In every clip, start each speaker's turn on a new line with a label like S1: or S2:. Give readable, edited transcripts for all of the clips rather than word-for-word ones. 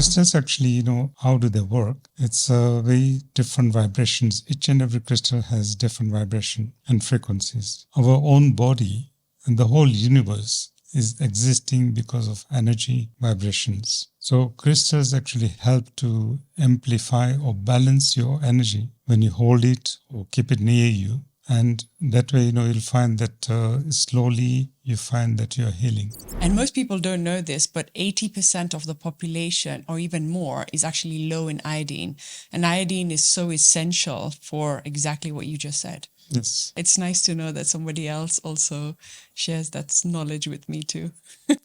S1: Crystals actually, how do they work? It's very different vibrations. Each and every crystal has different vibration and frequencies. Our own body and the whole universe is existing because of energy vibrations. So crystals actually help to amplify or balance your energy when you hold it or keep it near you. And that way, you'll find that slowly you find that you're healing.
S2: And most people don't know this, but 80% of the population, or even more, is actually low in iodine. And iodine is so essential for exactly what you just said.
S1: Yes.
S2: It's nice to know that somebody else also shares that knowledge with me too.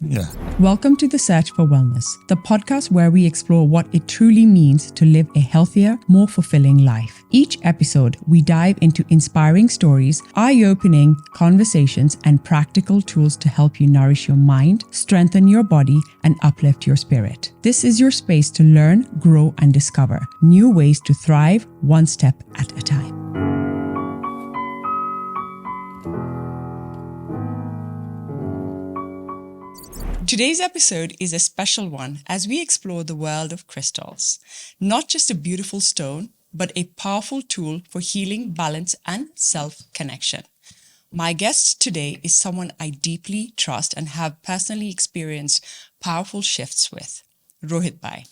S1: Yeah.
S3: Welcome to The Search for Wellness, the podcast where we explore what it truly means to live a healthier, more fulfilling life. Each episode, we dive into inspiring stories, eye-opening conversations, and practical tools to help you nourish your mind, strengthen your body, and uplift your spirit. This is your space to learn, grow, and discover new ways to thrive one step at a time.
S2: Today's episode is a special one as we explore the world of crystals. Not just a beautiful stone, but a powerful tool for healing, balance, and self-connection. My guest today is someone I deeply trust and have personally experienced powerful shifts with, Rohit Bhai,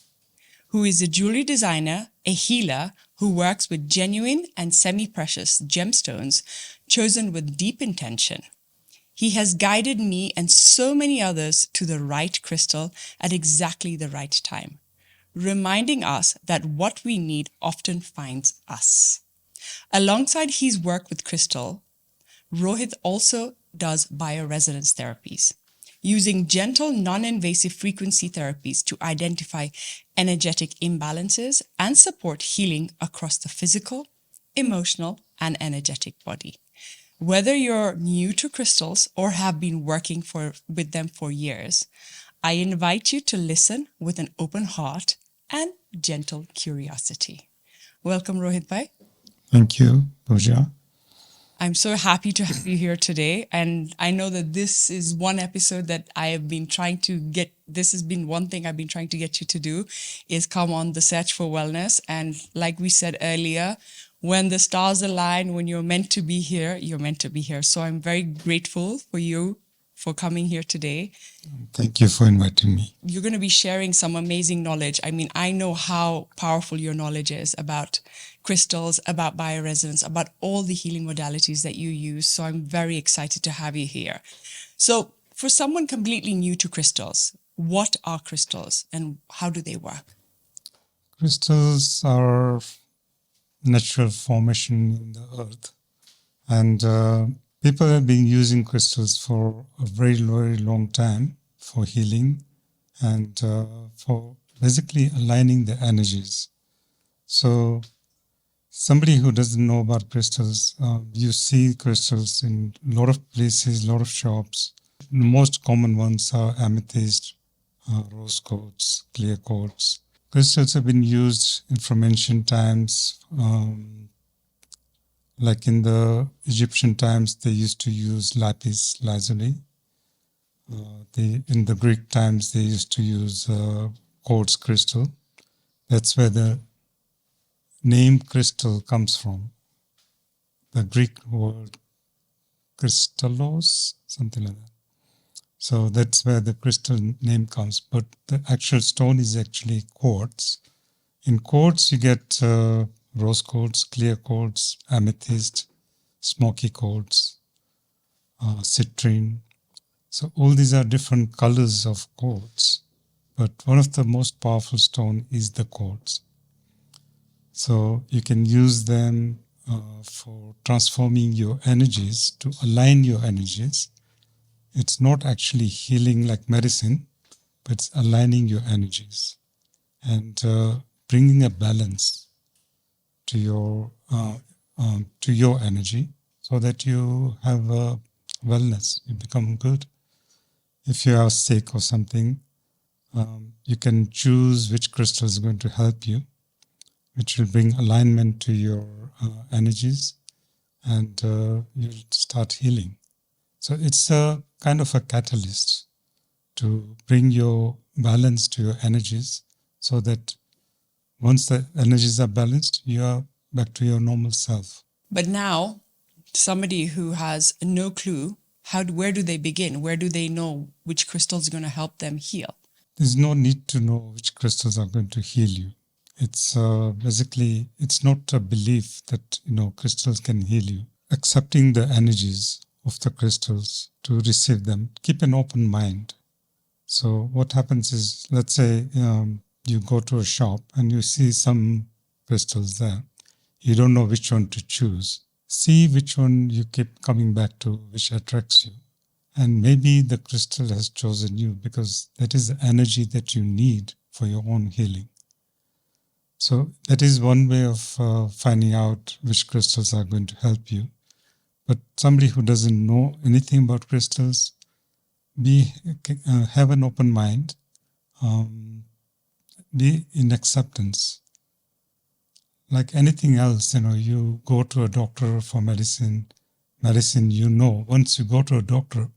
S2: who is a jewelry designer, a healer who works with genuine and semi-precious gemstones chosen with deep intention. He has guided me and so many others to the right crystal at exactly the right time, reminding us that what we need often finds us. Alongside his work with crystal, Rohit also does bioresonance therapies, using gentle, non-invasive frequency therapies to identify energetic imbalances and support healing across the physical, emotional, and energetic body. Whether you're new to crystals or have been working with them for years, I invite you to listen with an open heart and gentle curiosity. Welcome, Rohit Bhai.
S1: Thank you, Pooja.
S2: I'm so happy to have you here today. And I know that this is one episode that I have been trying to get. This has been one thing I've been trying to get you to do is come on The Search for Wellness. And like we said earlier, when the stars align, when you're meant to be here, you're meant to be here. So I'm very grateful for you for coming here today.
S1: Thank you for inviting me.
S2: You're going to be sharing some amazing knowledge. I mean, I know how powerful your knowledge is about crystals, about bioresonance, about all the healing modalities that you use. So I'm very excited to have you here. So for someone completely new to crystals, what are crystals and how do they work?
S1: Crystals are natural formation in the earth. And people have been using crystals for a very, very long time for healing and for basically aligning the energies. So somebody who doesn't know about crystals, you see crystals in a lot of places, a lot of shops. The most common ones are amethyst, rose quartz, clear quartz. Crystals have been used from ancient times. Like in the Egyptian times, they used to use lapis lazuli. In the Greek times, they used to use quartz crystal. That's where the name crystal comes from. The Greek word kristallos, something like that. So that's where the crystal name comes. But the actual stone is actually quartz. In quartz, you get rose quartz, clear quartz, amethyst, smoky quartz, citrine. So all these are different colors of quartz. But one of the most powerful stone is the quartz. So you can use them for transforming your energies, to align your energies. It's not actually healing like medicine, but it's aligning your energies and bringing a balance to your energy so that you have wellness, you become good. If you are sick or something, you can choose which crystal is going to help you, which will bring alignment to your energies, and you'll start healing. So it's a kind of a catalyst to bring your balance to your energies so that once the energies are balanced, you are back to your normal self.
S2: But now, somebody who has no clue, where do they begin? Where do they know which crystal is going to help them heal?
S1: There's no need to know which crystals are going to heal you. It's basically, it's not a belief that, crystals can heal you. Accepting the energies of the crystals to receive them. Keep an open mind. So what happens is, let's say you go to a shop and you see some crystals there. You don't know which one to choose. See which one you keep coming back to, which attracts you. And maybe the crystal has chosen you because that is the energy that you need for your own healing. So that is one way of finding out which crystals are going to help you. But somebody who doesn't know anything about crystals, have an open mind, be in acceptance. Like anything else, you go to a doctor for medicine, once you go to a doctor,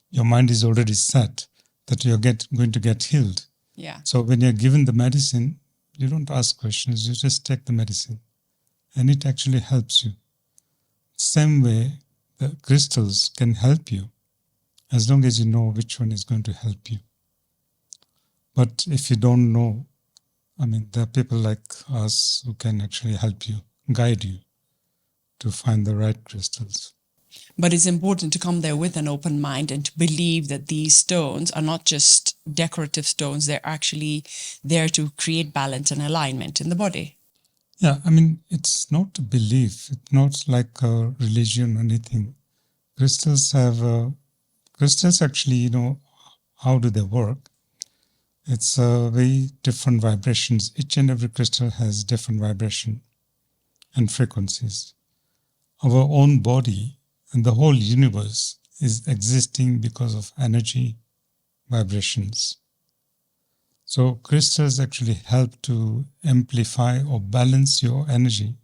S1: your mind is already set that you're going to get healed.
S2: Yeah.
S1: So when you're given the medicine, you don't ask questions, you just take the medicine. And it actually helps you. Same way, the crystals can help you as long as you know which one is going to help you. But if you don't know, there are people like us who can actually help you, guide you to find the right crystals.
S2: But it's important to come there with an open mind and to believe that these stones are not just decorative stones, they're actually there to create balance and alignment in the body.
S1: Yeah, it's not a belief. It's not like a religion or anything. Crystals actually, how do they work? It's very different vibrations. Each and every crystal has different vibration and frequencies. Our own body and the whole universe is existing because of energy vibrations. So crystals actually help to amplify or balance your energy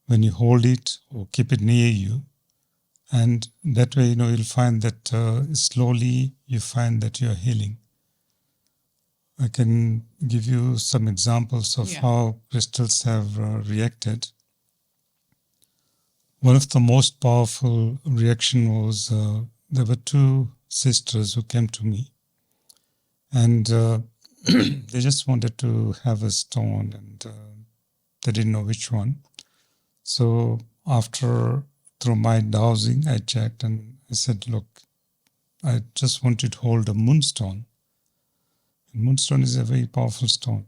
S1: when you hold it or keep it near you. And that way, you'll find that slowly you find that you're healing. I can give you some examples of how crystals have reacted. One of the most powerful reaction was there were two sisters who came to me, and they just wanted to have a stone, and they didn't know which one. So through my dowsing, I checked and I said, look, I just want you to hold a moonstone. Moonstone is a very powerful stone.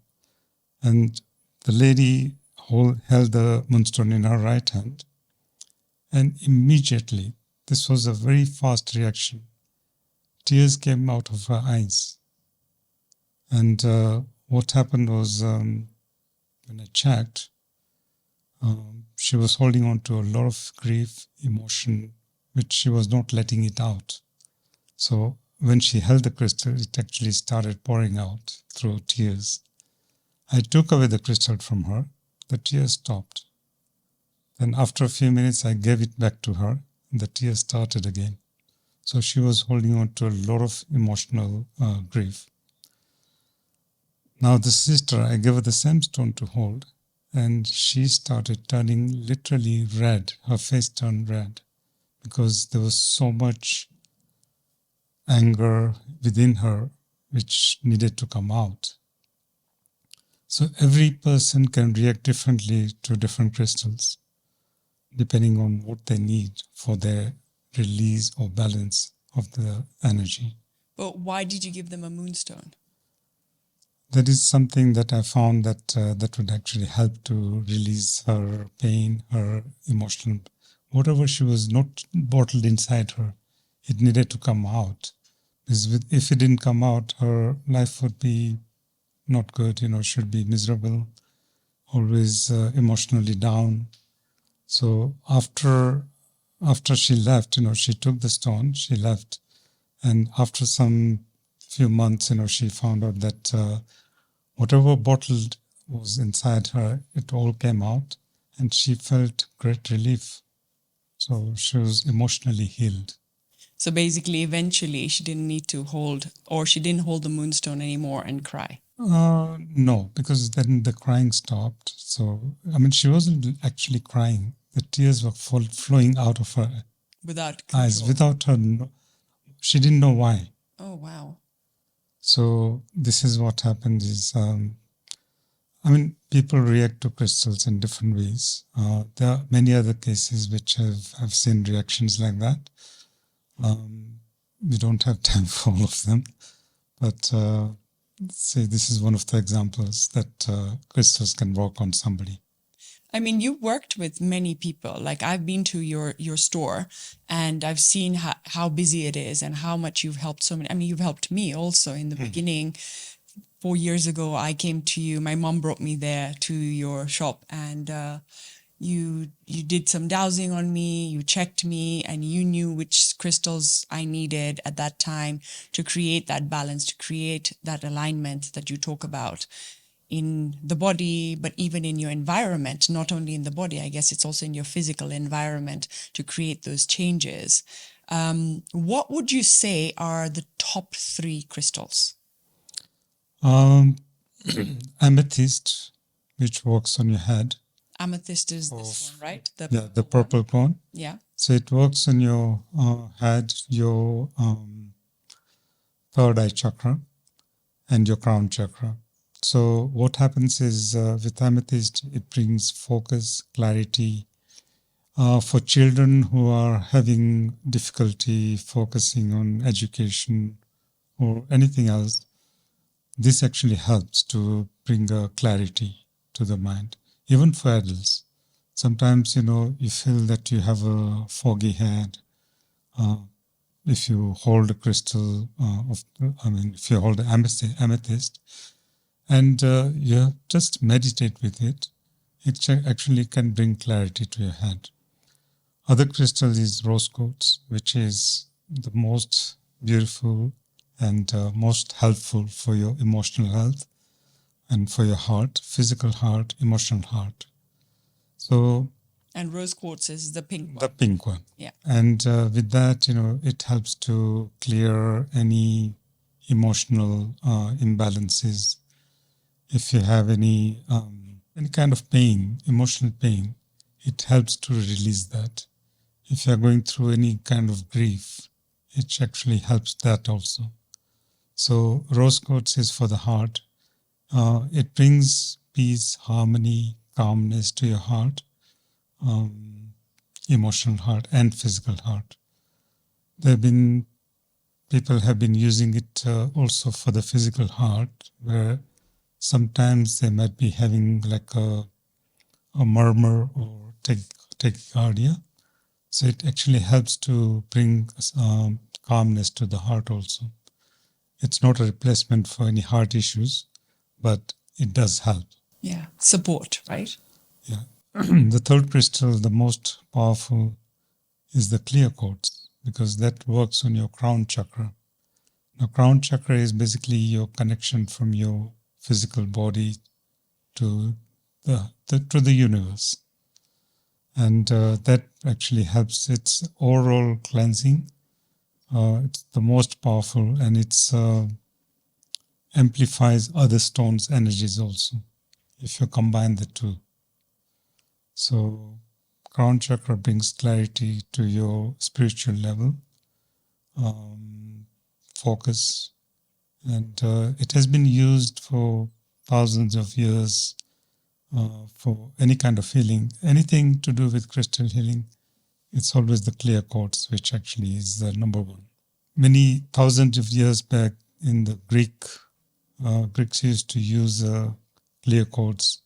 S1: And the lady held the moonstone in her right hand. And immediately, this was a very fast reaction. Tears came out of her eyes. And what happened was, when I checked, she was holding on to a lot of grief, emotion, which she was not letting it out. So when she held the crystal, it actually started pouring out through tears. I took away the crystal from her. The tears stopped. Then after a few minutes, I gave it back to her, and the tears started again. So she was holding on to a lot of emotional grief. Now the sister, I gave her the same stone to hold, and she started turning literally red. Her face turned red because there was so much anger within her which needed to come out. So every person can react differently to different crystals depending on what they need for their release or balance of the energy.
S2: But why did you give them a moonstone?
S1: That is something that I found that would actually help to release her pain, her emotional, whatever she was not bottled inside her, it needed to come out. Because if it didn't come out, her life would be not good, she'd be miserable, always emotionally down. So after she left, she took the stone, she left. And after some few months, she found out that whatever bottled was inside her, it all came out and she felt great relief. So she was emotionally healed.
S2: So basically, eventually, she didn't hold the moonstone anymore and cry.
S1: No, because then the crying stopped. So, I mean, she wasn't actually crying. The tears were flowing out of her
S2: Without
S1: eyes
S2: control.
S1: without her. She didn't know why.
S2: Oh, wow.
S1: So, this is what happened is, I mean, people react to crystals in different ways. There are many other cases which have seen reactions like that. We don't have time for all of them, but say this is one of the examples that crystals can work on somebody.
S2: I mean, you worked with many people. Like I've been to your store and I've seen how busy it is and how much you've helped so many. I mean, you've helped me also in the beginning. 4 years ago, I came to you. My mom brought me there to your shop, and you did some dowsing on me. You checked me, and you knew which crystals I needed at that time to create that balance, to create that alignment that you talk about in the body, but even in your environment. Not only in the body, I guess it's also in your physical environment to create those changes. What would you say are the top 3 crystals?
S1: Amethyst, which works on your head.
S2: Amethyst is this one, right?
S1: The purple one.
S2: Yeah.
S1: So it works on your head, your third eye chakra, and your crown chakra. So what happens is with amethyst, it brings focus, clarity. For children who are having difficulty focusing on education or anything else, this actually helps to bring a clarity to the mind. Even for adults, sometimes you feel that you have a foggy head. If you hold a crystal if you hold the amethyst, and you just meditate with it, it actually can bring clarity to your head. Other crystal is rose quartz, which is the most beautiful and most helpful for your emotional health and for your heart, physical heart, emotional heart. So,
S2: and rose quartz is the pink one.
S1: The pink one.
S2: Yeah.
S1: And with that, it helps to clear any emotional imbalances. If you have any kind of pain, emotional pain, it helps to release that. If you are going through any kind of grief, it actually helps that also. So rose quartz is for the heart. It brings peace, harmony, calmness to your heart, emotional heart and physical heart. People have been using it also for the physical heart, where sometimes they might be having like a murmur or tachycardia. So it actually helps to bring calmness to the heart also. It's not a replacement for any heart issues, but it does help.
S2: Yeah. Support, right?
S1: Yeah. The third crystal, the most powerful, is the clear quartz, because that works on your crown chakra. Now, crown chakra is basically your connection from your physical body to the universe. And that actually helps. It's overall cleansing. It's the most powerful, and it's amplifies other stones' energies also, if you combine the two. So, crown chakra brings clarity to your spiritual level, focus, and it has been used for thousands of years for any kind of healing. Anything to do with crystal healing, it's always the clear quartz, which actually is the number one. Many thousands of years back in the Greeks used to use clear quartz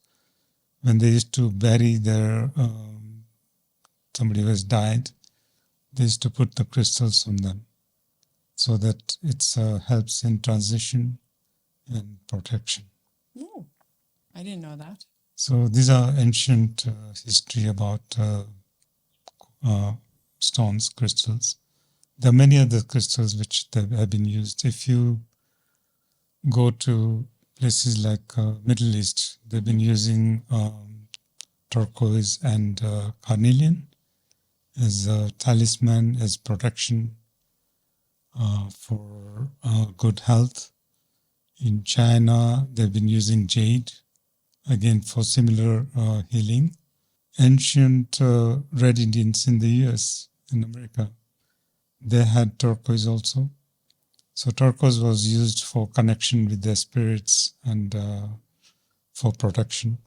S1: when they used to bury their somebody who has died. They used to put the crystals on them so that it helps in transition and protection.
S2: Oh, I didn't know that.
S1: So these are ancient history about stones, crystals. There are many other crystals which have been used. If you go to places like Middle East, they've been using turquoise and carnelian as a talisman, as protection for good health. In China, they've been using jade, again for similar healing. Ancient Red Indians in the US, in America, they had turquoise also. So turquoise was used for connection with their spirits and for protection.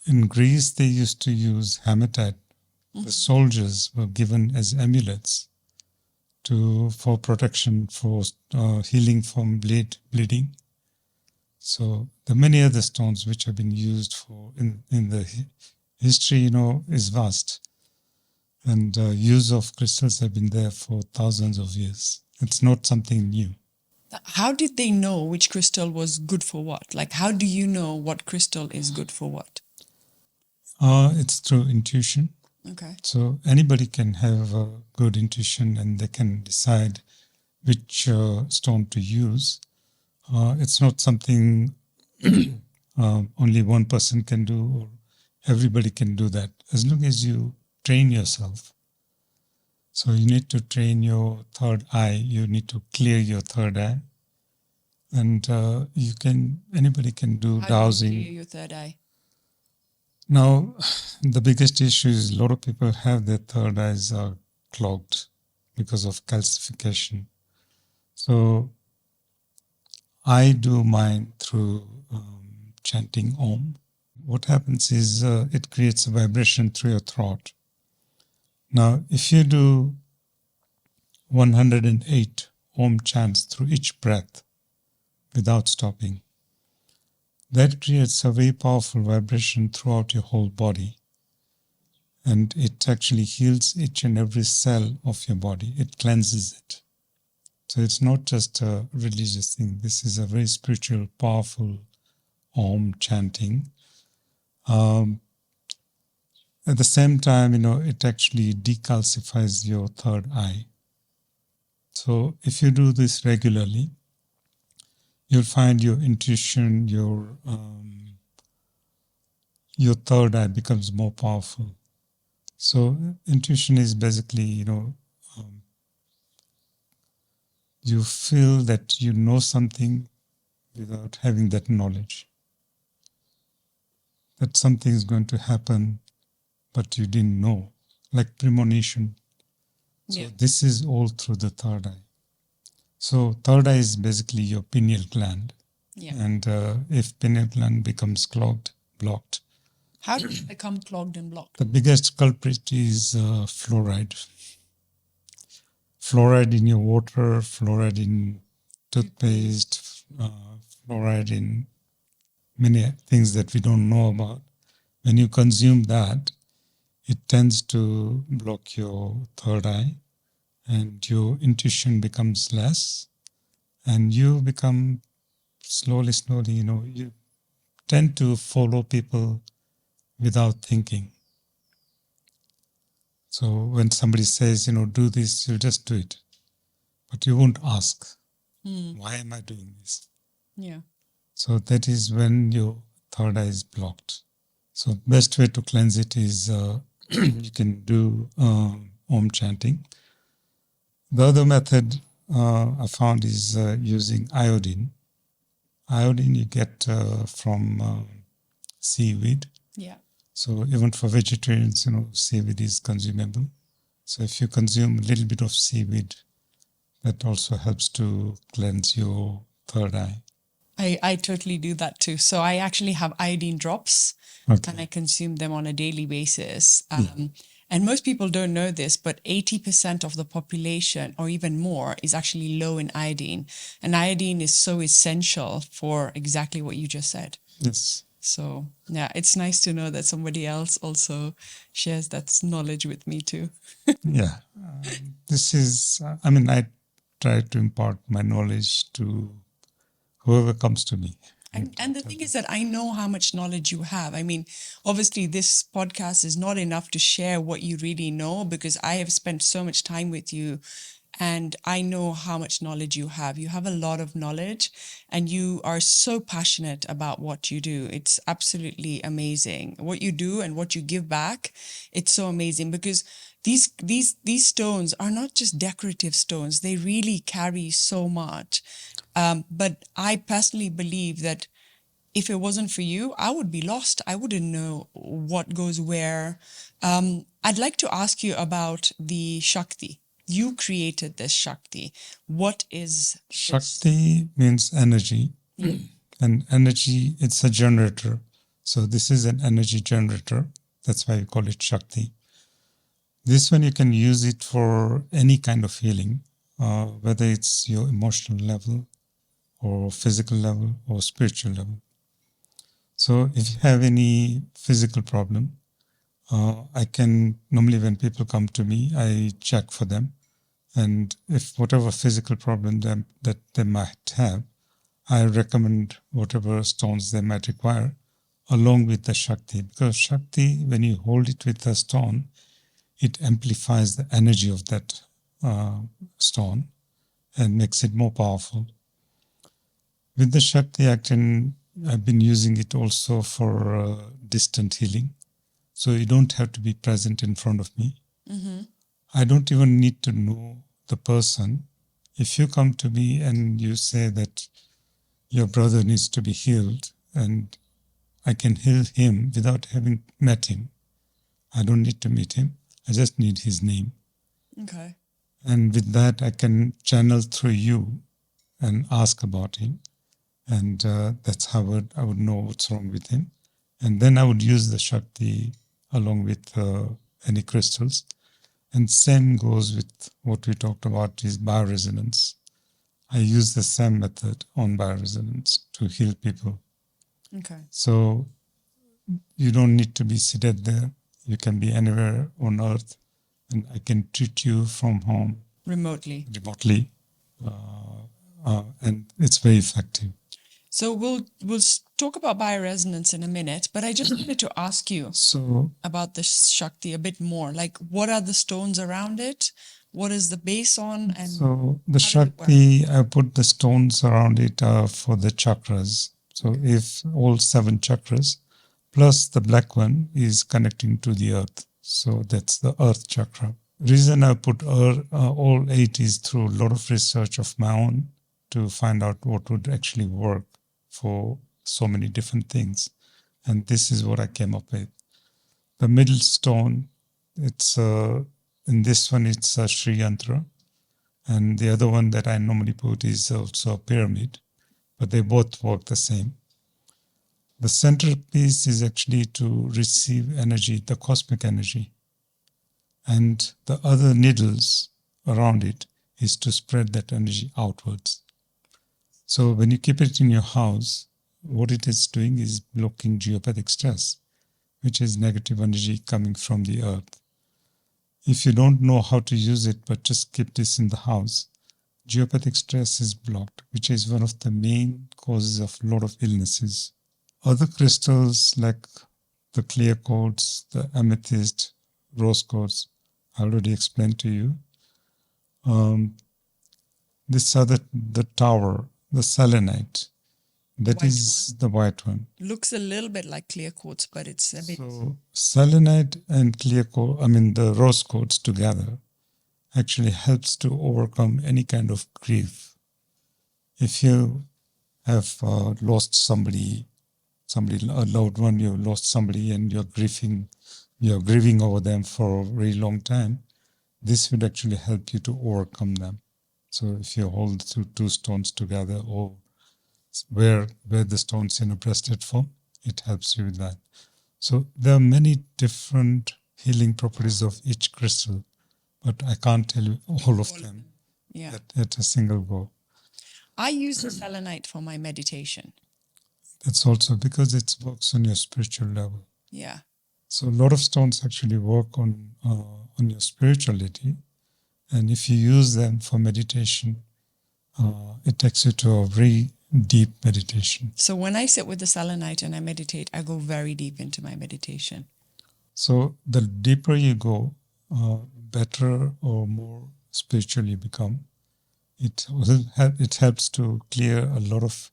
S1: In Greece, they used to use hematite. The soldiers were given as amulets for protection, for healing from bleeding. So the many other stones which have been used for in the history, is vast, and use of crystals have been there for thousands of years. It's not something new.
S2: How did they know which crystal was good for what? Like, how do you know what crystal is good for what?
S1: It's through intuition.
S2: Okay.
S1: So anybody can have a good intuition and they can decide which stone to use. It's not something only one person can do or everybody can do that, as long as you train yourself. So you need to train your third eye. You need to clear your third eye. And anybody can do
S2: How
S1: dowsing.
S2: do you clear your third eye?
S1: Now, the biggest issue is a lot of people have their third eyes clogged because of calcification. So I do mine through chanting Om. What happens is it creates a vibration through your throat. Now, if you do 108 Om chants through each breath without stopping, that creates a very powerful vibration throughout your whole body. And it actually heals each and every cell of your body. It cleanses it. So it's not just a religious thing. This is a very spiritual, powerful Om chanting. At the same time, it actually decalcifies your third eye. So if you do this regularly, you'll find your intuition, your third eye becomes more powerful. So intuition is basically, you feel that you know something without having that knowledge. That something is going to happen, but you didn't know, like premonition. So this is all through the third eye. So third eye is basically your pineal gland.
S2: Yeah.
S1: And if pineal gland becomes clogged, blocked.
S2: How does it become clogged and blocked?
S1: The biggest culprit is fluoride. Fluoride in your water, fluoride in toothpaste, fluoride in many things that we don't know about. When you consume that, it tends to block your third eye and your intuition becomes less and you become slowly, you tend to follow people without thinking. So when somebody says, do this, you just do it. But you won't ask, why am I doing this?
S2: Yeah.
S1: So that is when your third eye is blocked. So best way to cleanse it is you can do Om chanting. The other method I found is using iodine. Iodine you get from seaweed.
S2: Yeah.
S1: So even for vegetarians, seaweed is consumable. So if you consume a little bit of seaweed, that also helps to cleanse your third eye.
S2: I totally do that too. So I actually have iodine drops and I consume them on a daily basis. And most people don't know this, but 80% of the population or even more is actually low in iodine. And iodine is so essential for exactly what you just said.
S1: Yes.
S2: So yeah, it's nice to know that somebody else also shares that knowledge with me too.
S1: Yeah. This is, I try to impart my knowledge to whoever comes to me.
S2: And the thing is that I know how much knowledge you have. I mean, obviously, this podcast is not enough to share what you really know because I have spent so much time with you and I know how much knowledge you have. You have a lot of knowledge and you are so passionate about what you do. It's absolutely amazing. What you do and what you give back, it's so amazing because these stones are not just decorative stones. They really carry so much. But I personally believe that if it wasn't for you, I would be lost. I wouldn't know what goes where. I'd like to ask you about the Shakti. You created this Shakti. What is this?
S1: Shakti means energy. And energy, it's a generator. So this is an energy generator. That's why we call it Shakti. This one, you can use it for any kind of healing, whether it's your emotional level or physical level or spiritual level. So if you have any physical problem, I can, normally when people come to me, I check for them. And if whatever physical problem that they might have, I recommend whatever stones they might require along with the Shakti. Because Shakti, when you hold it with a stone, it amplifies the energy of that stone and makes it more powerful. With the Shakti, I've been using it also for distant healing. So you don't have to be present in front of me. I don't even need to know the person. If you come to me and you say that your brother needs to be healed and I can heal him without having met him, I don't need to meet him. I just need his name.
S2: Okay.
S1: And with that, I can channel through you and ask about him. And that's how I would know what's wrong with him. And then I would use the Shakti along with any crystals. And same goes with what we talked about is bioresonance. I use the same method on bioresonance to heal people.
S2: Okay.
S1: So you don't need to be seated there. You can be anywhere on earth, and I can treat you from home
S2: Remotely.
S1: And it's very effective.
S2: So we'll talk about bioresonance in a minute, but I just wanted to ask you
S1: So
S2: about the Shakti a bit more. Like, what are the stones around it? What is the base on? And
S1: so the
S2: how does it work?
S1: Shakti, I put the stones around it for the chakras. So if all 7 chakras plus the black one is connecting to the earth. So that's the earth chakra. Reason I put all 8 is through a lot of research of my own to find out what would actually work for so many different things. And this is what I came up with. The middle stone, it's in this one, it's a Sri Yantra. And the other one that I normally put is also a pyramid, but they both work the same. The centerpiece is actually to receive energy, the cosmic energy. And the other needles around it is to spread that energy outwards. So when you keep it in your house, what it is doing is blocking geopathic stress, which is negative energy coming from the earth. If you don't know how to use it, but just keep this in the house, geopathic stress is blocked, which is one of the main causes of a lot of illnesses. Other crystals like the clear quartz, the amethyst, rose quartz, I already explained to you. This other, the tower, the selenite, that
S2: White
S1: is the white one.
S2: Looks a little bit like clear quartz, but it's a bit.
S1: So selenite and clear quartz, the rose quartz together actually helps to overcome any kind of grief. If you have lost somebody, a loved one, you lost somebody and you're grieving over them for a very long time, this would actually help you to overcome them. So if you hold the 2 stones together or where the stones in a breasted form, it helps you with that. So there are many different healing properties of each crystal, but I can't tell you all of them
S2: Yeah.
S1: at a single go.
S2: I use the selenite for my meditation.
S1: That's also because it works on your spiritual level.
S2: Yeah.
S1: So a lot of stones actually work on your spirituality, and if you use them for meditation, it takes you to a very deep meditation.
S2: So when I sit with the selenite and I meditate, I go very deep into my meditation.
S1: So the deeper you go, better or more spiritual you become. It helps to clear a lot of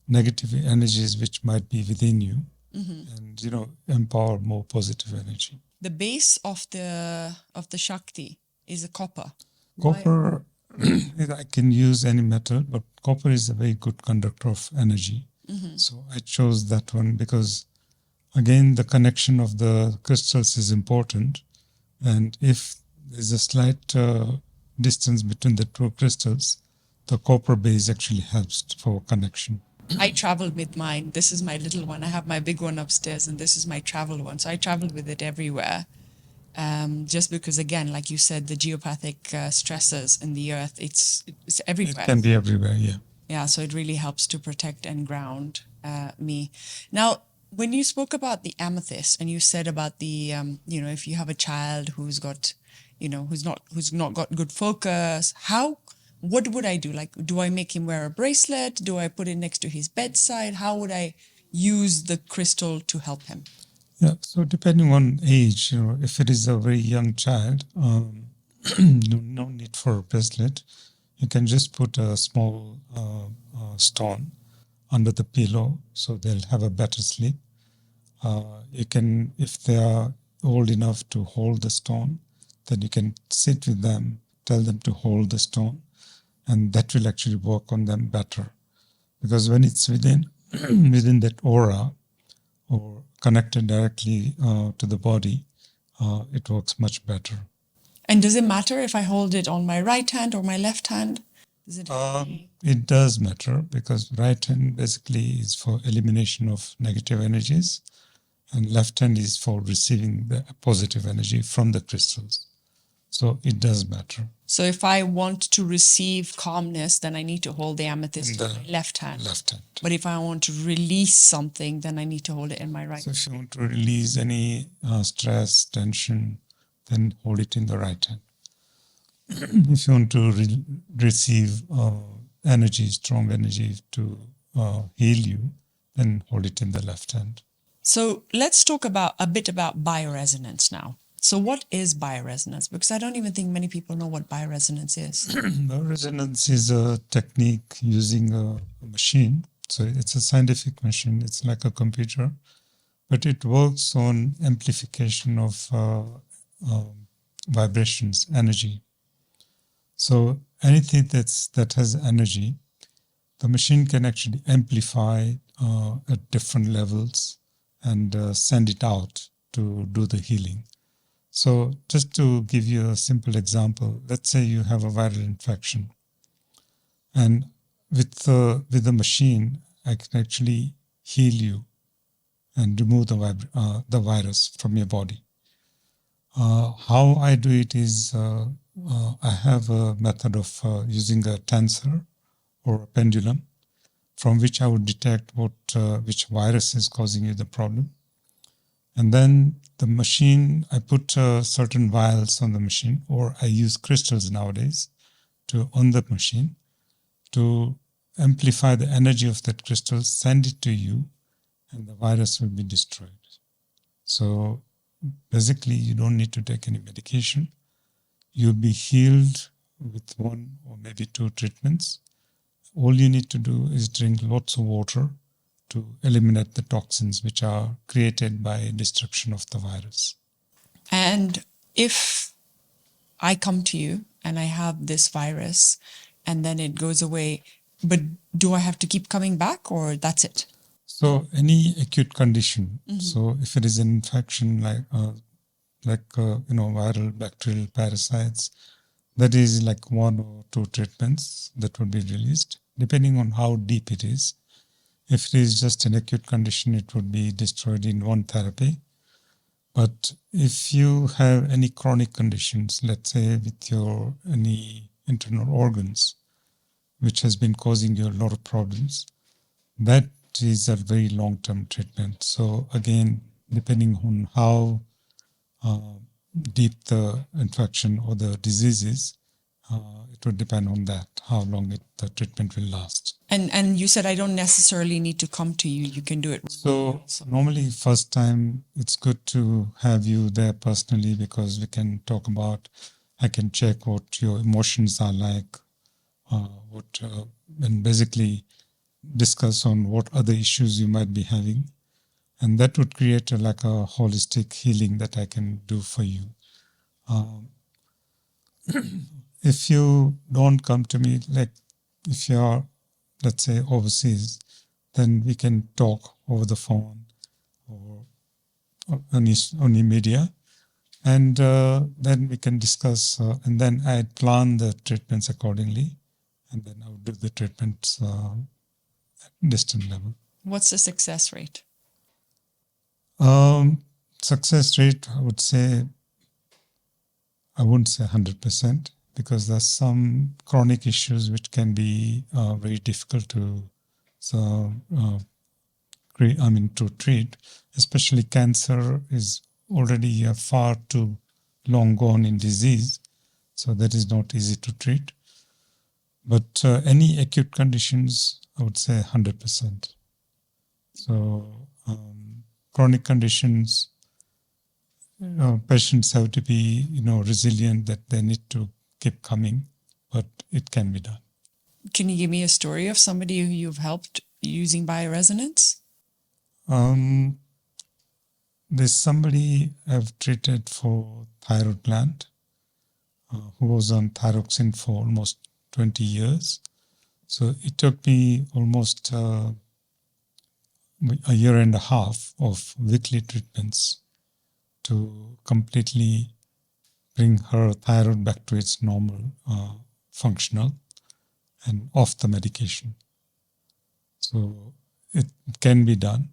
S1: negative energies which might be within you. and, empower more positive energy.
S2: The base of the Shakti is a copper.
S1: Copper, I can use any metal, but copper is a very good conductor of energy. So I chose that one because, again, the connection of the crystals is important. And if there's a slight distance between the two crystals, the copper base actually helps for connection.
S2: I traveled with mine. This is my little one. I have my big one upstairs, and this is my travel one. So I traveled with it everywhere. Just because, again, like you said, the geopathic stresses in the earth, it's everywhere.
S1: It can be everywhere, yeah.
S2: Yeah, so it really helps to protect and ground me. Now, when you spoke about the amethyst and you said about the, if you have a child who's got, who's not got good focus, what would I do? Like, do I make him wear a bracelet? Do I put it next to his bedside? How would I use the crystal to help him?
S1: Yeah, so depending on age, if it is a very young child, no need for a bracelet. You can just put a small stone under the pillow, so they'll have a better sleep. You can, if they are old enough to hold the stone, then you can sit with them, tell them to hold the stone, and that will actually work on them better. Because when it's within that aura or connected directly to the body, it works much better.
S2: And does it matter if I hold it on my right hand or my left hand?
S1: It does matter because right hand basically is for elimination of negative energies and left hand is for receiving the positive energy from the crystals. So it does matter.
S2: So if I want to receive calmness, then I need to hold the amethyst in my left hand.
S1: Left hand.
S2: But if I want to release something, then I need to hold it in my right.
S1: So if you want to release any stress, tension, then hold it in the right hand. If you want to receive energy, strong energy to heal you, then hold it in the left hand.
S2: So let's talk a bit about bioresonance now. So what is bioresonance? Because I don't even think many people know what bioresonance is.
S1: Bioresonance is a technique using a machine. So it's a scientific machine. It's like a computer, but it works on amplification of vibrations, energy. So anything that has energy, the machine can actually amplify at different levels and send it out to do the healing. So just to give you a simple example, let's say you have a viral infection, and with the machine, I can actually heal you and remove the virus from your body. How I do it is I have a method of using a tensor or a pendulum from which I would detect which virus is causing you the problem. And then the machine, I put certain vials on the machine, or I use crystals nowadays on the machine to amplify the energy of that crystal, send it to you, and the virus will be destroyed. So basically, you don't need to take any medication. You'll be healed with 1 or maybe 2 treatments. All you need to do is drink lots of water to eliminate the toxins which are created by destruction of the virus.
S2: And if I come to you and I have this virus and then it goes away, but do I have to keep coming back or that's it?
S1: So any acute condition, so if it is an infection like viral, bacterial parasites, that is like 1 or 2 treatments that would be released, depending on how deep it is. If it is just an acute condition, it would be destroyed in 1 therapy. But if you have any chronic conditions, let's say with any internal organs, which has been causing you a lot of problems, that is a very long-term treatment. So again, depending on how deep the infection or the disease is, it would depend on that, how long the treatment will last.
S2: And you said I don't necessarily need to come to you. You can do it.
S1: So normally first time it's good to have you there personally because we can talk about, I can check what your emotions are like, and basically discuss on what other issues you might be having. And that would create like a holistic healing that I can do for you. If you don't come to me, like if you're, let's say, overseas, then we can talk over the phone or on the media, and then we can discuss, and then I plan the treatments accordingly, and then I would do the treatments at distant level.
S2: What's the success rate?
S1: Success rate, I would say, I wouldn't say 100%, because there's some chronic issues which can be very difficult to to treat. Especially cancer is already far too long gone in disease, so that is not easy to treat. But any acute conditions, I would say 100%. So chronic conditions, patients have to be, resilient, that they need to keep coming, but it can be done.
S2: Can you give me a story of somebody who you've helped using bioresonance?
S1: There's somebody I've treated for thyroid gland who was on thyroxine for almost 20 years. So it took me almost a year and a half of weekly treatments to completely bring her thyroid back to its normal functional and off the medication. So it can be done.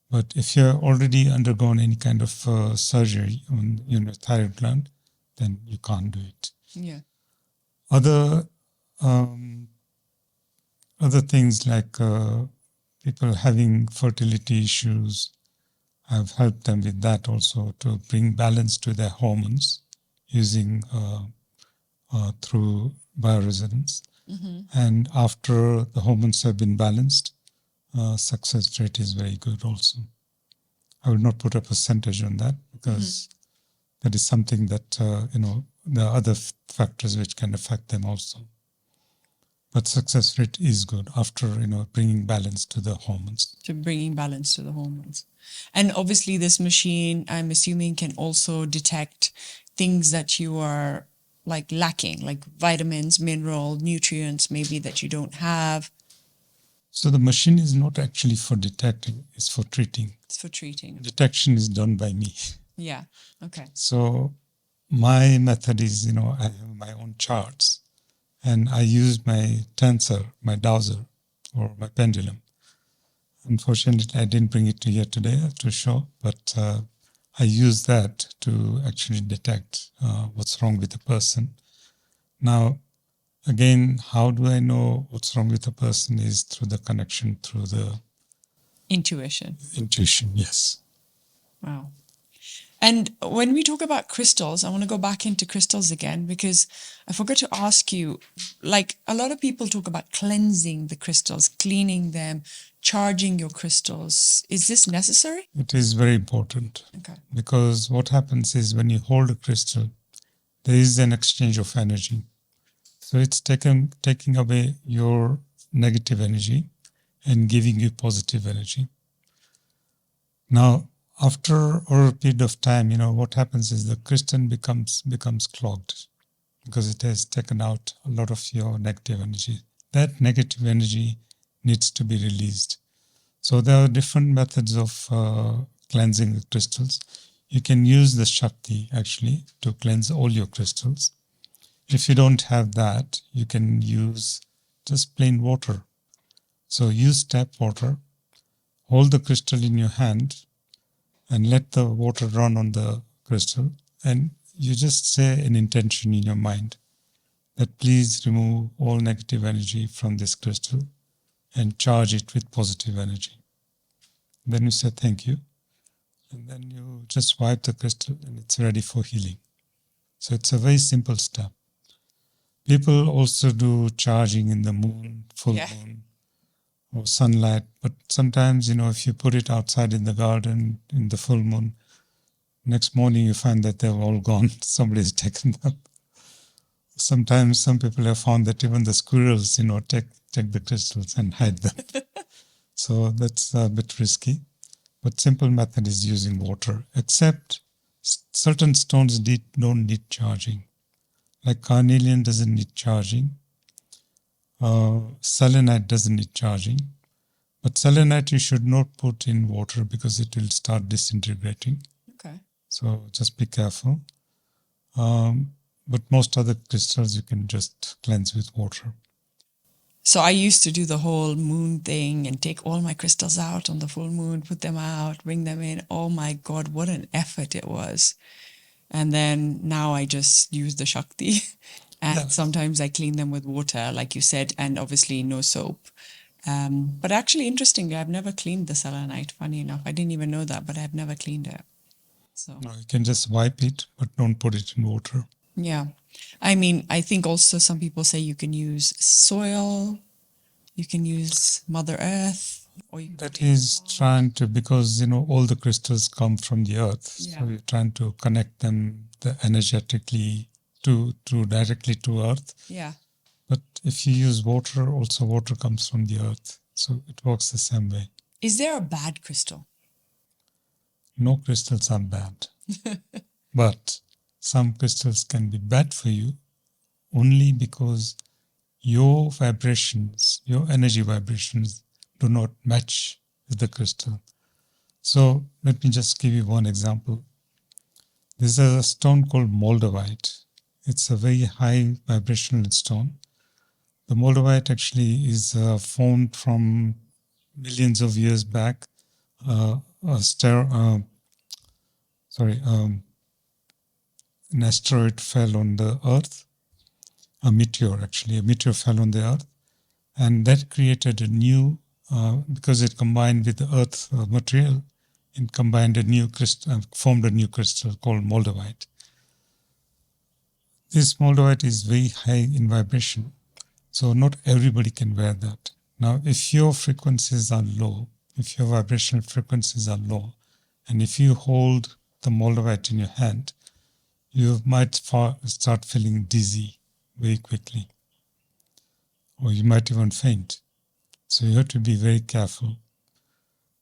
S1: But if you're already undergone any kind of surgery on thyroid gland, then you can't do it.
S2: Yeah.
S1: Other things like people having fertility issues, I've helped them with that also, to bring balance to their hormones using through bioresonance.
S2: Mm-hmm.
S1: And after the hormones have been balanced, success rate is very good also. I will not put a percentage on that, because that is something that, there are other factors which can affect them also. But success rate is good after, bringing balance to the hormones.
S2: To bringing balance to the hormones. And obviously this machine, I'm assuming, can also detect things that you are like lacking, like vitamins, mineral, nutrients maybe that you don't have.
S1: So the machine is not actually for detecting, it's for treating.
S2: It's for treating.
S1: Detection is done by me.
S2: Yeah. Okay.
S1: So my method is, I have my own charts, and I use my tensor, my dowser, or my pendulum. Unfortunately, I didn't bring it here today to show, but I use that to actually detect what's wrong with a person. Now, again, how do I know what's wrong with a person is through the connection, through the
S2: Intuition.
S1: intuition, yes.
S2: Wow. And when we talk about crystals, I want to go back into crystals again, because I forgot to ask you, like a lot of people talk about cleansing the crystals, cleaning them, charging your crystals. Is this necessary?
S1: It is very important.
S2: Okay.
S1: Because what happens is when you hold a crystal, there is an exchange of energy. So it's taking away your negative energy and giving you positive energy. Now, after a period of time, what happens is the crystal becomes clogged, because it has taken out a lot of your negative energy. That negative energy needs to be released. So there are different methods of cleansing the crystals. You can use the Shakti actually to cleanse all your crystals. If you don't have that, you can use just plain water. So use tap water, hold the crystal in your hand, and let the water run on the crystal, and you just say an intention in your mind that please remove all negative energy from this crystal and charge it with positive energy. Then you say thank you, and then you just wipe the crystal and it's ready for healing. So it's a very simple step. People also do charging in the moon, full moon, or sunlight. But sometimes, if you put it outside in the garden in the full moon, next morning you find that they're all gone. Somebody's taken them. Sometimes some people have found that even the squirrels, take the crystals and hide them. So that's a bit risky. But simple method is using water, except certain stones don't need charging. Like carnelian doesn't need charging. Selenite doesn't need charging. But selenite you should not put in water because it will start disintegrating.
S2: Okay.
S1: So just be careful. But most other crystals you can just cleanse with water.
S2: So I used to do the whole moon thing and take all my crystals out on the full moon, put them out, bring them in. Oh my God, what an effort it was. And then now I just use the Shakti. And sometimes I clean them with water, like you said, and obviously no soap. But actually, interestingly, I've never cleaned the selenite, funny enough. I didn't even know that, but I've never cleaned it. So
S1: No, you can just wipe it, but don't put it in water.
S2: yeah. I mean, I think also some people say you can use soil, you can use Mother Earth, or you can
S1: That is trying to, because all the crystals come from the earth,
S2: Yeah.
S1: so you're trying to connect them energetically to directly to earth.
S2: Yeah.
S1: But if you use water, also water comes from the earth, so it works the same way.
S2: Is there a bad crystal?
S1: No crystals are bad, but some crystals can be bad for you only because your vibrations, your energy vibrations do not match with the crystal. So let me just give you one example. There's a stone called moldavite. It's a very high vibrational stone. The moldavite actually is formed from millions of years back. An asteroid fell on the earth. A meteor fell on the earth, and that created a new, because it combined with the earth material, it combined a new crystal, formed a new crystal called moldavite. This moldavite is very high in vibration, so not everybody can wear that. Now, if your frequencies are low, if your vibrational frequencies are low, and if you hold the moldavite in your hand, you might start feeling dizzy very quickly, or you might even faint. So you have to be very careful.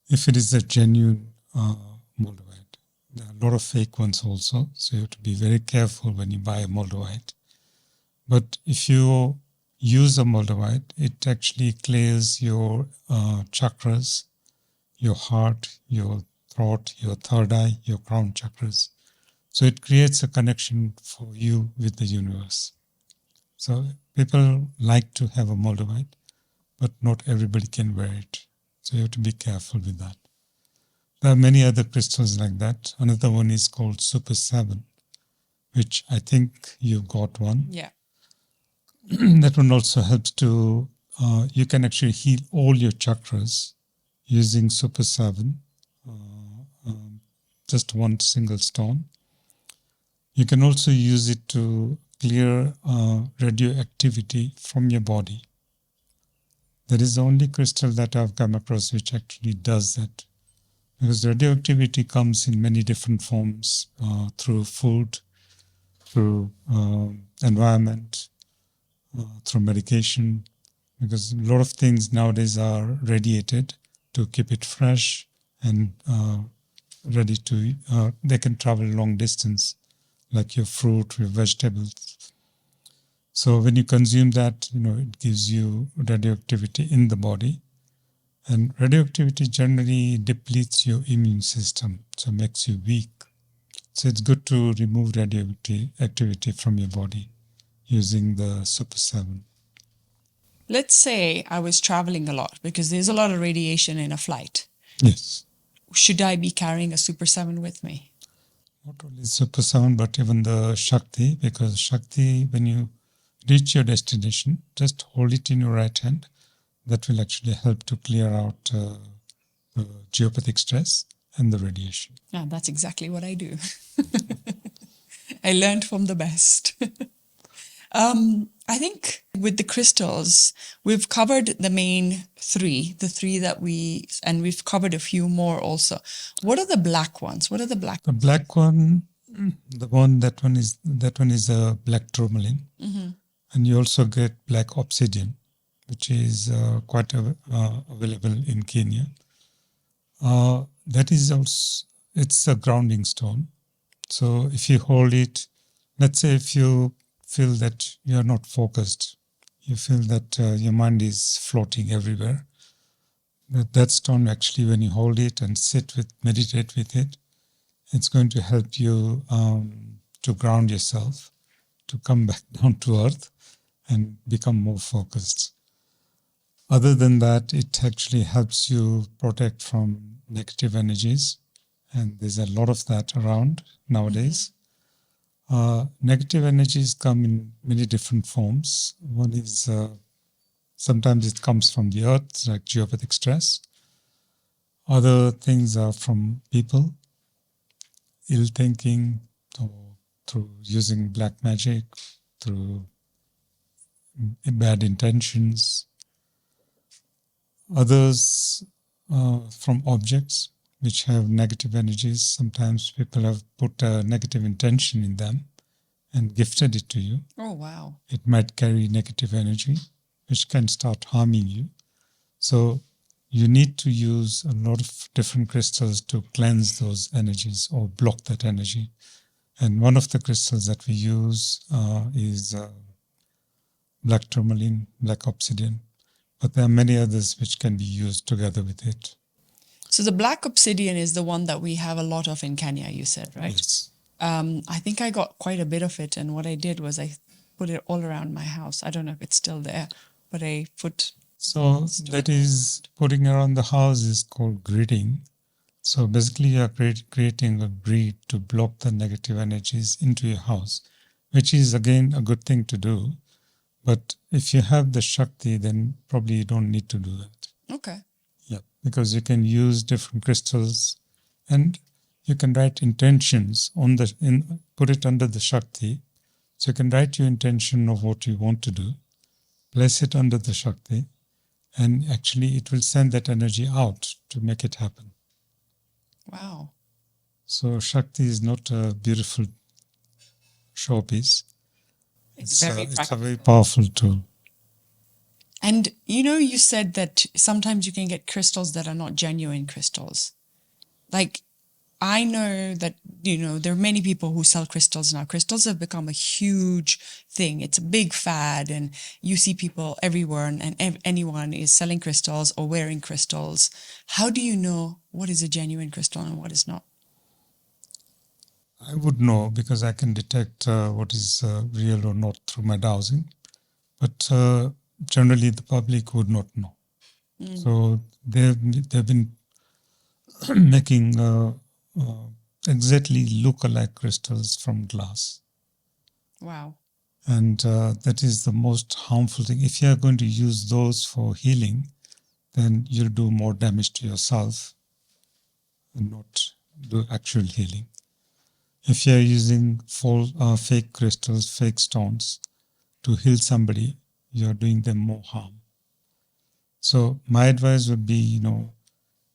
S1: If it is a genuine moldavite, there are a lot of fake ones also, so you have to be very careful when you buy a moldavite. But if you use a moldavite, it actually clears your chakras, your heart, your throat, your third eye, your crown chakras. So it creates a connection for you with the universe. So people like to have a moldavite, but not everybody can wear it. So you have to be careful with that. There are many other crystals like that. Another one is called Super 7, which I think you've got one.
S2: Yeah.
S1: That one also helps to, you can actually heal all your chakras using Super 7, just one single stone. You can also use it to clear radioactivity from your body. That is the only crystal that I've come across which actually does that. Because radioactivity comes in many different forms, through food, through environment, through medication. Because a lot of things nowadays are radiated to keep it fresh and ready to, they can travel long distance, like your fruit, your vegetables. So when you consume that, it gives you radioactivity in the body. And radioactivity generally depletes your immune system, so makes you weak. So it's good to remove radioactivity from your body using the Super 7.
S2: Let's say I was traveling a lot because there's a lot of radiation in a flight.
S1: Yes.
S2: Should I be carrying a Super 7 with me?
S1: Not only Super 7, but even the Shakti, because Shakti, when you reach your destination, just hold it in your right hand. That will actually help to clear out the geopathic stress and the radiation.
S2: Yeah, that's exactly what I do. I learned from the best. I think with the crystals, we've covered the main three, and we've covered a few more also. What are the black ones? What are the black?
S1: The black one, that one is a black tourmaline. Mm-hmm. And you also get black obsidian, which is quite available in Kenya. that is also, it's a grounding stone. So if you hold it, let's say if you feel that you are not focused, you feel that your mind is floating everywhere, that stone actually, when you hold it and meditate with it, it's going to help you to ground yourself, to come back down to earth and become more focused. Other than that, it actually helps you protect from negative energies. And there's a lot of that around nowadays. Negative energies come in many different forms. One is sometimes it comes from the earth, like geopathic stress. Other things are from people, ill thinking, or through using black magic, through bad intentions. Others from objects which have negative energies. Sometimes people have put a negative intention in them and gifted it to you.
S2: Oh, wow.
S1: It might carry negative energy, which can start harming you. So you need to use a lot of different crystals to cleanse those energies or block that energy. And one of the crystals that we use is black tourmaline, black obsidian. But there are many others which can be used together with it.
S2: So the black obsidian is the one that we have a lot of in Kenya, you said, right?
S1: Yes.
S2: I think I got quite a bit of it. And what I did was I put it all around my house. I don't know if it's still there, but I put...
S1: So that is, putting around the house is called gridding. So basically you are creating a grid to block the negative energies into your house, which is again a good thing to do. But if you have the Shakti, then probably you don't need to do that.
S2: Okay.
S1: Yeah, because you can use different crystals and you can write intentions on put it under the Shakti. So you can write your intention of what you want to do, place it under the Shakti, and actually it will send that energy out to make it happen.
S2: Wow.
S1: So Shakti is not a beautiful showpiece.
S2: It's very
S1: It's a very powerful tool.
S2: And you said that sometimes you can get crystals that are not genuine crystals. Like, I know that, there are many people who sell crystals now. Crystals have become a huge thing. It's a big fad, and you see people everywhere, and anyone is selling crystals or wearing crystals. How do you know what is a genuine crystal and what is not?
S1: I would know because I can detect what is real or not through my dowsing. But generally the public would not know. So they've been making exactly look-alike crystals from glass.
S2: Wow.
S1: And that is the most harmful thing. If you are going to use those for healing, then you'll do more damage to yourself and not do actual healing. If you are using fake crystals, fake stones to heal somebody, you are doing them more harm. So my advice would be,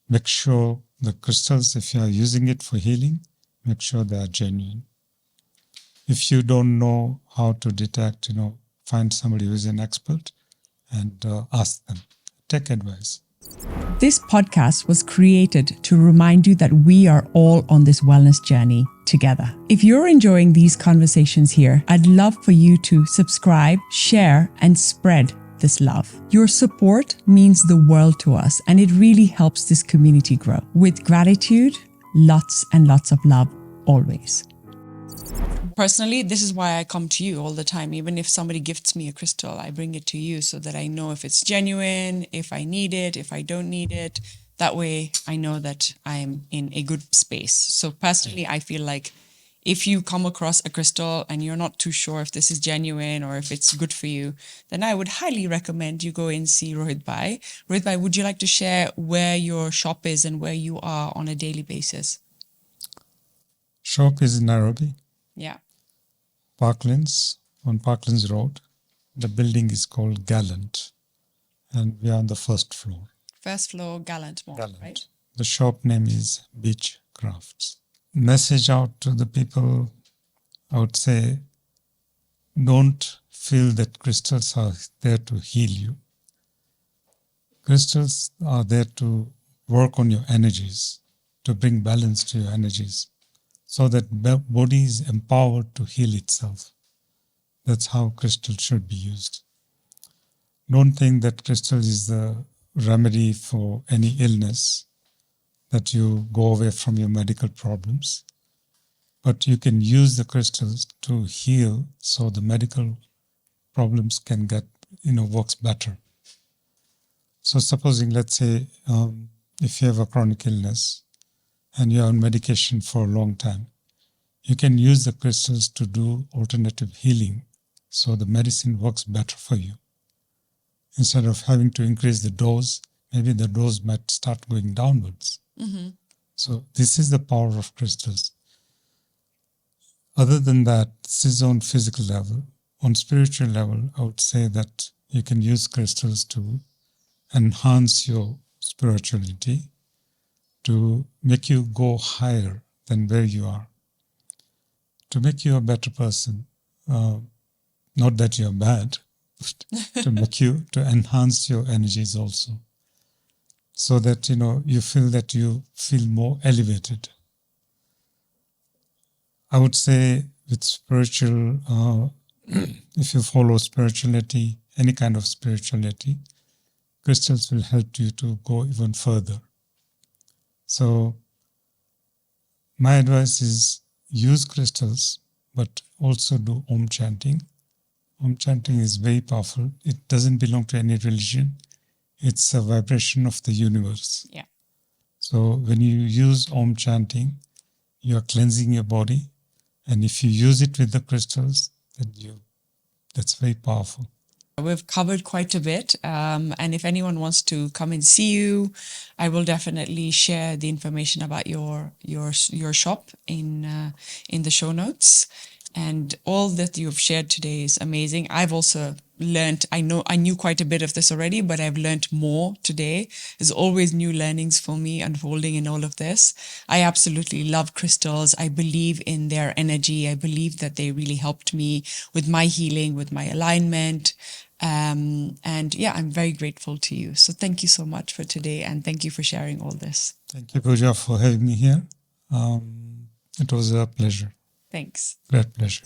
S1: make sure the crystals, if you are using it for healing, make sure they are genuine. If you don't know how to detect, find somebody who is an expert and ask them. Take advice.
S3: This podcast was created to remind you that we are all on this wellness journey together. If you're enjoying these conversations here, I'd love for you to subscribe, share, and spread this love. Your support means the world to us, and it really helps this community grow. With gratitude, lots and lots of love always.
S2: Personally, this is why I come to you all the time. Even if somebody gifts me a crystal, I bring it to you so that I know if it's genuine, if I need it, if I don't need it. That way I know that I'm in a good space. So personally, I feel like if you come across a crystal and you're not too sure if this is genuine or if it's good for you, then I would highly recommend you go and see Rohit Bhai. Rohit Bhai, would you like to share where your shop is and where you are on a daily basis?
S1: Shop is in Nairobi.
S2: Yeah.
S1: On Parklands Road. The building is called Gallant, and we are on the first floor.
S2: First floor, Gallant Mall, right?
S1: The shop name is Bij Crafts. Message out to the people, I would say, don't feel that crystals are there to heal you. Crystals are there to work on your energies. to bring balance to your energies so that body is empowered to heal itself. That's how crystal should be used. Don't think that crystal is the remedy for any illness, that you go away from your medical problems. But you can use the crystals to heal so the medical problems can get, works better. So supposing, let's say, if you have a chronic illness and you're on medication for a long time, you can use the crystals to do alternative healing so the medicine works better for you. Instead of having to increase the dose, maybe the dose might start going downwards.
S2: Mm-hmm.
S1: So this is the power of crystals. Other than that, this is on physical level. On spiritual level, I would say that you can use crystals to enhance your spirituality, to make you go higher than where you are, to make you a better person. Not that you're bad, but to enhance your energies also, so that you feel more elevated. I would say with spiritual, if you follow spirituality, any kind of spirituality, crystals will help you to go even further. So my advice is use crystals, but also do Om chanting. Om chanting is very powerful. It doesn't belong to any religion. It's a vibration of the universe.
S2: Yeah.
S1: So when you use Om chanting, you are cleansing your body. And if you use it with the crystals, then that's very powerful.
S2: We've covered quite a bit. And if anyone wants to come and see you, I will definitely share the information about your shop in the show notes. And all that you've shared today is amazing. I've also learned, I knew quite a bit of this already, but I've learned more today. There's always new learnings for me unfolding in all of this. I absolutely love crystals. I believe in their energy. I believe that they really helped me with my healing, with my alignment. And yeah, I'm very grateful to you. So thank you so much for today. And thank you for sharing all this.
S1: Thank you, Pooja, for having me here. It was a pleasure.
S2: Thanks.
S1: Great pleasure.